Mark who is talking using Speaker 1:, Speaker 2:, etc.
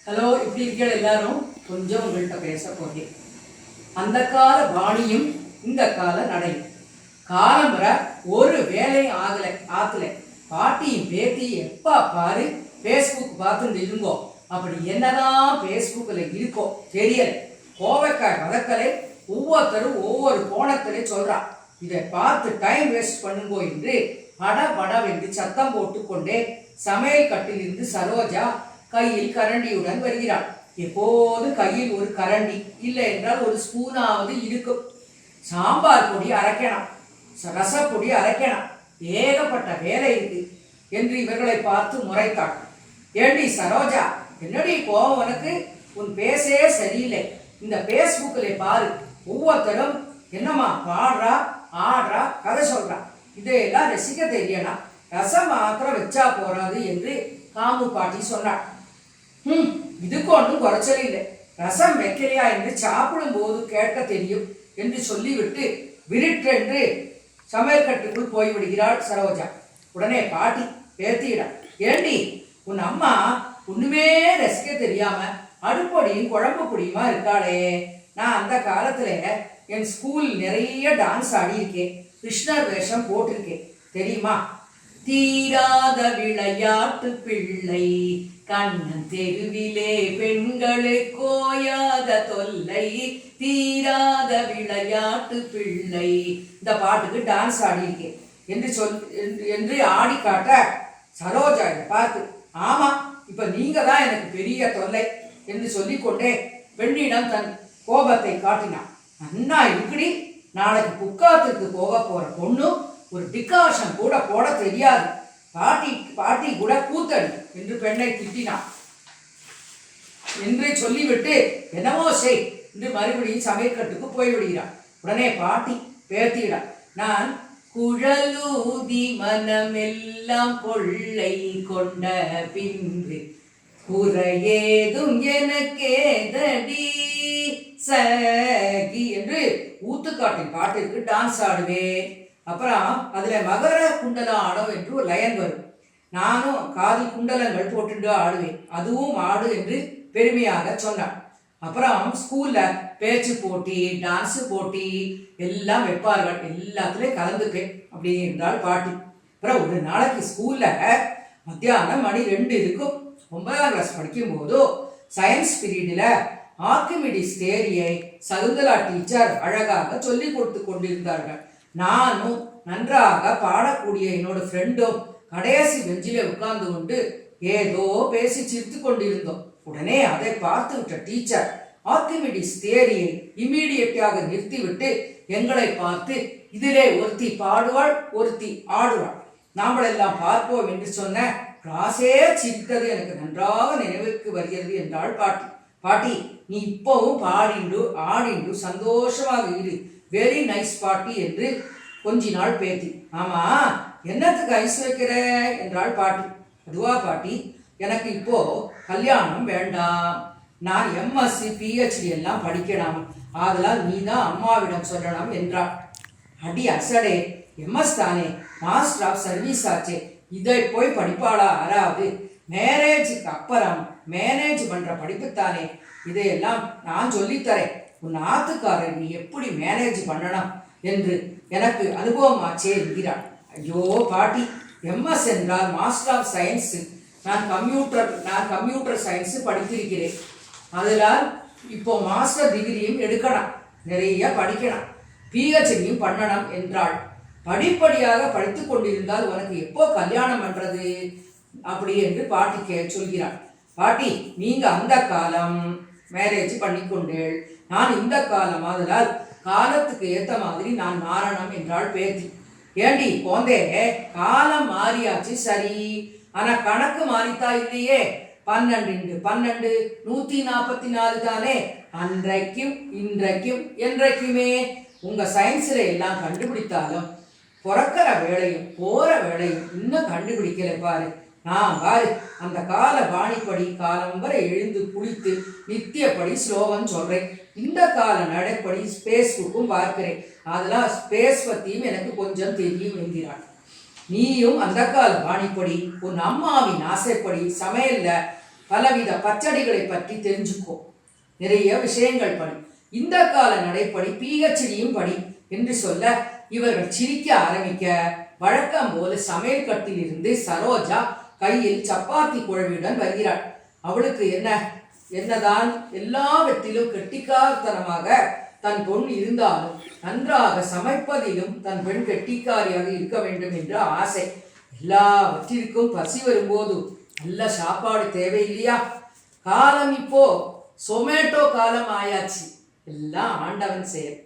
Speaker 1: Hello, இப்படி இருக்கிற எல்லாரும் கொஞ்சம் உங்கள்கிட்ட பேச போகிறேன். அந்த கால பாணியும் இந்த கால நடையும். காலமுறை ஒரு வேலை ஆத்துல பாட்டியும் பேத்தியும் எப்பா பாரு ஃபேஸ்புக் பார்த்துட்டு இருங்கோ. அப்படி என்னதான் ஃபேஸ்புக்கில் இருக்கோ தெரியல. கோவைக்காய் வதக்கலை ஒவ்வொருத்தரும் ஒவ்வொரு கோணத்திலே சொல்றா. இதை பார்த்து டைம் வேஸ்ட் பண்ணுங்கோ என்று படவென்று சத்தம் போட்டுக்கொண்டே சமையல் கட்டிலிருந்து சரோஜா கையில் கரண்டியுடன் வருகிறாள். எப்போது கையில் ஒரு கரண்டி இல்லை என்றால் ஒரு ஸ்பூனாவது இருக்கும். சாம்பார் பொடி அரைக்கணும், ரசப்பொடி அரைக்கணும், ஏகப்பட்ட வேலை இருக்கு என்று இவர்களை பார்த்து முறைத்தாள். ஏண்டி சரோஜா, என்னடி கோவம் உனக்கு? உன் பேசே சரியில்லை. இந்த பேஸ்புக்கில் பாரு, ஒவ்வொருத்தரும் என்னம்மா பாடுறா ஆடுறா கதை சொல்றா. இதையெல்லாம் ரசிக்க தெரியனா, ரசம் மாத்திரம் வச்சா போறாது என்று காமு பாட்டி சொன்னாள். இதுக்கு ஒன்றும் குறைச்சல் இல்லை, ரசம் வைக்கலையா என்று சாப்பிடும் போது கேட்க தெரியும் என்று சொல்லிவிட்டு விருட்டென்று சமையல் கட்டுக்குள் போய்விடுகிறாள் சரோஜா. உடனே பாட்டி பேத்தியிடா, ஏண்டி உன் அம்மா ஒண்ணுமே ரசிக்க தெரியாம அடுப்பொடியும் குழம்பு பொடியுமா இருக்காளே. நான் அந்த காலத்துல என் ஸ்கூல் நிறைய டான்ஸ் ஆடியிருக்கேன், கிருஷ்ணர் வேஷம் போட்டிருக்கேன் தெரியுமா. தீராத விளையாட்டு பிள்ளை, கண்ணன் தெருவிலே பெண்களே கோயாத தொல்லை, தீராத விளையாட்டு பிள்ளை. இந்த பாட்டுக்கு டான்ஸ் ஆடியிருக்கேன் என்று ஆடி காட்ட சரோஜா பார்த்து, ஆமா இப்ப நீங்க தான் எனக்கு பெரிய தொல்லை என்று சொல்லிக்கொண்டே பெண்ணிடம் தன் கோபத்தை காட்டினான். அண்ணா இப்படி நாளைக்கு புக்காத்துக்கு போக போற பொண்ணு ஒரு டிகாஷன் கூட போட தெரியாது, பாட்டி கூட கூத்தடி என்று பெண்ணை திட்டினான் என்று சொல்லிவிட்டு என்னமோ செய் என்று மறுபடியும் சமையற்கட்டுக்கு போய்விடுகிறான். உடனே பாட்டி பேத்தியிடான், நான் குழலூதி மனமெல்லாம் கொள்ளை கொண்ட பின்பு குறையேதும் எனக்கேதடி சகி என்று ஊத்துக்காட்டின் பாட்டிற்கு டான்ஸ் ஆடுவேன். அப்புறம் அதுல மகர குண்டலம் என்று ஒரு லயன் வரும். நானும் காதில் குண்டலங்கள் போட்டு ஆடுவேன், அதுவும் ஆடு என்று பெருமையாக சொன்னான். அப்புறம் ஸ்கூல்ல பேச்சு போட்டி டான்ஸ் போட்டி எல்லாம் வைப்பார்கள், எல்லாத்துலயும் கலந்துப்பேன் அப்படி என்றால் பாட்டி. அப்புறம் ஒரு நாளைக்கு ஸ்கூல்ல மத்தியானம் மணி 2 இருக்கும். 9ஆம் கிளாஸ் படிக்கும் போது சயின்ஸ் பீரியட்ல ஆர்கிமிடிஸ் தேரியை சகுந்தலா டீச்சர் அழகாக சொல்லி கொடுத்து கொண்டிருந்தார்கள். நானும் நன்றாக பாடக்கூடிய என்னோட ஃப்ரெண்டும் கடைசி பெஞ்சிலே உட்கார்ந்து கொண்டு ஏதோ பேசி சிரித்து கொண்டிருந்தோம். உடனே அதை பார்த்து விட்ட டீச்சர் ஆர்கிமிடிஸ் தியரியை இம்மீடியட்டாக நிறுத்திவிட்டு எங்களை பார்த்து, இதிலே ஒருத்தி பாடுவாள் ஒருத்தி ஆடுவாள், நாமளெல்லாம் பார்ப்போம் என்று சொன்ன கிளாஸே சிரித்தது எனக்கு நன்றாக நினைவுக்கு வருகிறது என்றாள் பாட்டி. பாட்டி, நீ இப்பவும் பாடிண்டு ஆடிண்டு சந்தோஷமாக இரு, வெரி நைஸ் பாட்டி என்று கொஞ்சினாள் பேத்தி. ஆமா, என்னத்துக்கு ஐஸ் வைக்கிற என்றாள் பாட்டி. அதுவா பாட்டி, எனக்கு இப்போ கல்யாணம் வேண்டாம், நான் எம்எஸ்சி பிஹெச்டி எல்லாம் படிக்கணும், அதெல்லாம் நீ தான் அம்மாவிடம் சொல்லணும் என்றாள். அடி அசடே, எம்எஸ் தானே, மாஸ்டர் ஆஃப் சர்வீஸ் ஆச்சே, இதை போய் படிப்பாளா யாராவது? மேரேஜுக்கு அப்புறம் மேனேஜ் பண்ற படிப்புத்தானே, இதையெல்லாம் நான் சொல்லித்தரேன், உன் ஆத்துக்காரர் நீ எப்படி மேனேஜ் பண்ணணும் என்று எனக்கு அனுபவமாச்சே என்கிறாள். ஐயோ பாட்டி, எம்எஸ் என்றால் மாஸ்டர் ஆஃப் சயின்ஸ், நான் கம்ப்யூட்டர் சயின்ஸ் படித்திருக்கிறேன், அதனால் இப்போ மாஸ்டர் டிகிரியும் எடுக்கணும், நிறைய படிக்கணும், பிஹெச்டியும் பண்ணணும் என்றாள். படிப்படியாக படித்து கொண்டிருந்தால் உனக்கு எப்போ கல்யாணம் பண்றது அப்படி என்று பாட்டி சொல்கிறாள். பாட்டி, நீங்க அந்த காலம் மேரேஜ் பண்ணிக்கொண்டேள், நான் இந்த காலம், அதனால் காலத்துக்கு ஏத்த மாதிரி நான் மாறணும் என்றாள் பேத்தி. ஏண்டி போந்தே, காலம் மாறியாச்சு சரி, ஆனா கணக்கு மாறித்தா இல்லையே. 12 12 144 தானே, அன்றைக்கும் இன்றைக்கும் என்றைக்குமே. உங்க சயின்ஸ்ல எல்லாம் கண்டுபிடித்தாலும் பிறக்கிற வேலையும் போற வேலையும் இன்னும் கண்டுபிடிக்கல பாரு. நான் பாரு அந்த கால பாணிப்படி காலம் வரை எழுந்து குளித்து நித்தியப்படி ஸ்லோகம் சொல்றேன், இந்த கால நடைப்படி ஸ்பேஸ்புக்கும் பார்க்கிறேன், அதெல்லாம் ஸ்பேஸ் பத்தியும் எனக்கு கொஞ்சம் தெரியும் என்கிறாள். நீயும் அந்த கால பாணிப்படி உன் அம்மாவின் ஆசைப்படி சமையல்ல பலவித பச்சடிகளை பற்றி தெரிஞ்சுக்கோ, நிறைய விஷயங்கள் படி, இந்த கால நடைப்படி பிஹெச்டியும் படி என்று சொல்ல இவர்கள் சிரிக்க ஆரம்பிக்க வழக்கம் போல சமையல் கட்டில் இருந்து சரோஜா கையில் சப்பாத்தி குழவியுடன் வருகிறாள். அவளுக்கு என்னதான் எல்லாவற்றிலும் கெட்டிக்காரத்தனமாக தன் பொன் இருந்தாலும் நன்றாக சமைப்பதிலும் தன் பெண் கெட்டிக்காரியாக இருக்க வேண்டும் என்ற ஆசை. எல்லாவற்றிற்கும் பசி வரும்போது நல்ல சாப்பாடு தேவையில்லையா? காலம் இப்போ சொமேட்டோ காலம் ஆயாச்சு. எல்லாம் ஆண்டவன் செயல்.